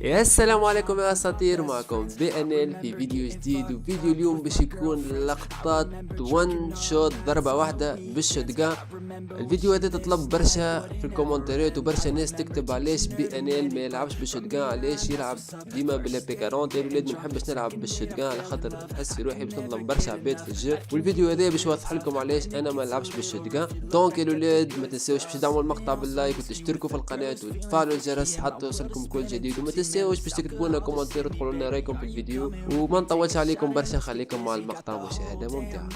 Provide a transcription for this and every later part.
يا السلام عليكم يا اساطير، معكم BNL في فيديو جديد. وفيديو اليوم باش يكون لقطات وان شوت، ضربة واحدة بالشوتجان. الفيديو هذا تطلب برشا في الكومنتات وبرشا ناس تكتب علاش BNL ما يلعبش بالشوتجان، علاش يلعب ديما بالبي 40. يا ولاد ما نحبش نلعب بالشوتجان على خاطر نحس في روحي باش نظلم برشا عباد في الجو. والفيديو هذا باش يوضح لكم علاش انا ما نلعبش بالشوتجان. دونك يا ولاد ما تنساوش باش تدعموا المقطع باللايك وتشتركوا في القناة وتفعلوا الجرس حتى يوصلكم كل جديد. وما تنساوش باش تكتبوا لنا كومنتير وتقولوا لنا رايكم في الفيديو. وما نطولش عليكم برشا، خليكم مع المقطع، مشاهدة ممتعة.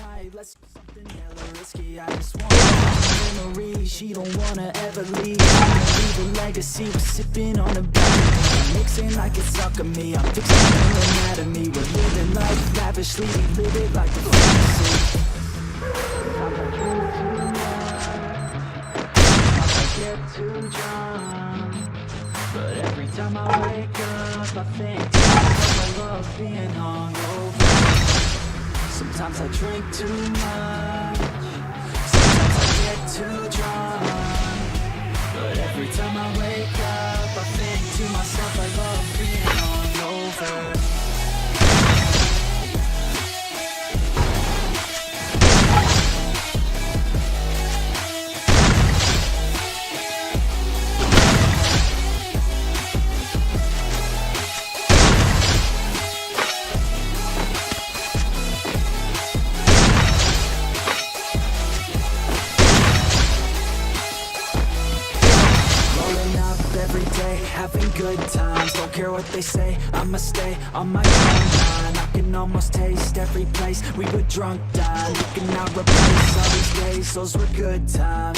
She don't wanna ever leave a legacy, we're sipping on a beer, mixing like it's alchemy. I'm fixing her anatomy. We're living life lavishly, we live it like a fantasy. I get too drunk, but every time I wake up I think to myself I love being hungover. Sometimes I drink too much, sometimes I get too drunk, but every time I wake up I think to myself I love being hungover. Every day, having good times, don't care what they say, I'ma stay on my own line. I can almost taste every place we were drunk down. You cannot replace all these days, those were good times.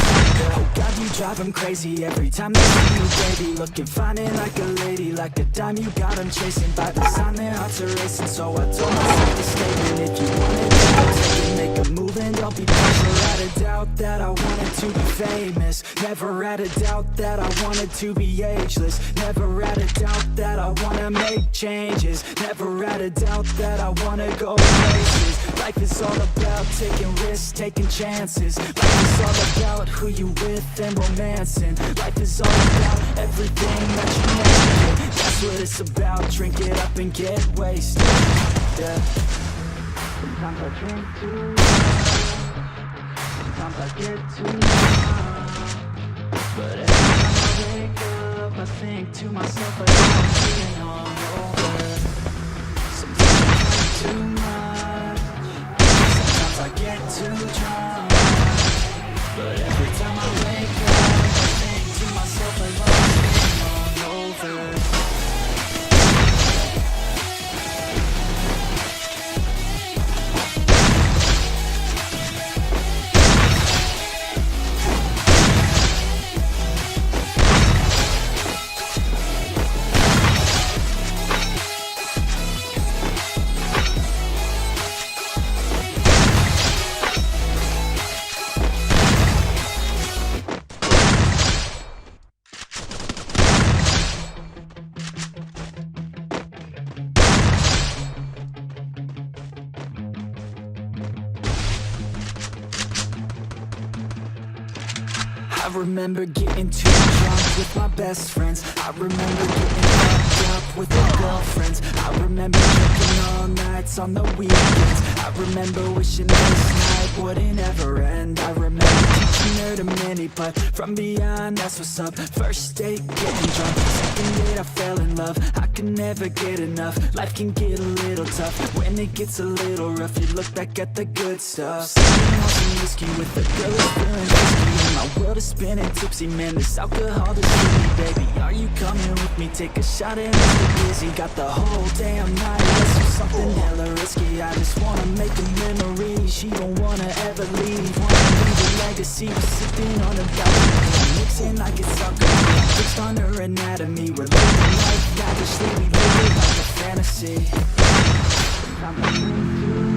Oh God, you drive them crazy every time they see you, baby. Looking fine and like a lady, like a dime you got them chasing. By the sign their hearts are racing, so I told myself this statement: if you want it, I'll take it, make a move and don't be patient. Never had a doubt that I wanted to be famous, never had a doubt that I wanted to be ageless, never had a doubt that I wanna make changes, never had a doubt that I wanna go places. Life is all about taking risks, taking chances. Life is all about who you with and romancing. Life is all about everything that you make it. That's what it's about. Drink it up and get wasted. Yeah. Sometimes I drink too much, sometimes I get too drunk, but every time I wake up I think to myself I love being hungover. Sometimes I drink too much, sometimes I get too drunk, but every time I wake up I think to myself I love being hungover. I remember getting too drunk with my best friends. I remember getting fucked up with my girlfriends. I remember drinking all nights on the weekends. I remember wishing this night wouldn't ever end. I remember teaching her to many, but from beyond that's what's up. First date getting drunk, second date I fell in love. I could never get enough. Life can get a little tough when it gets a little rough. You look back at the good stuff, sipping on some whiskey with the girl who's feeling risky, and my world is spinning tipsy. Man, this alcohol is me, baby. Are you coming with me? Take a shot and let's get busy. Got the whole damn night, let's do something hella risky. I just wanna make a memory. She don't wanna ever leave, wanna leave a legacy. We're sipping on a balcony, mixing like it's alchemy. I'm fixed on her anatomy. We're living life lavishly, we live it like a fantasy. Sometimes I drink too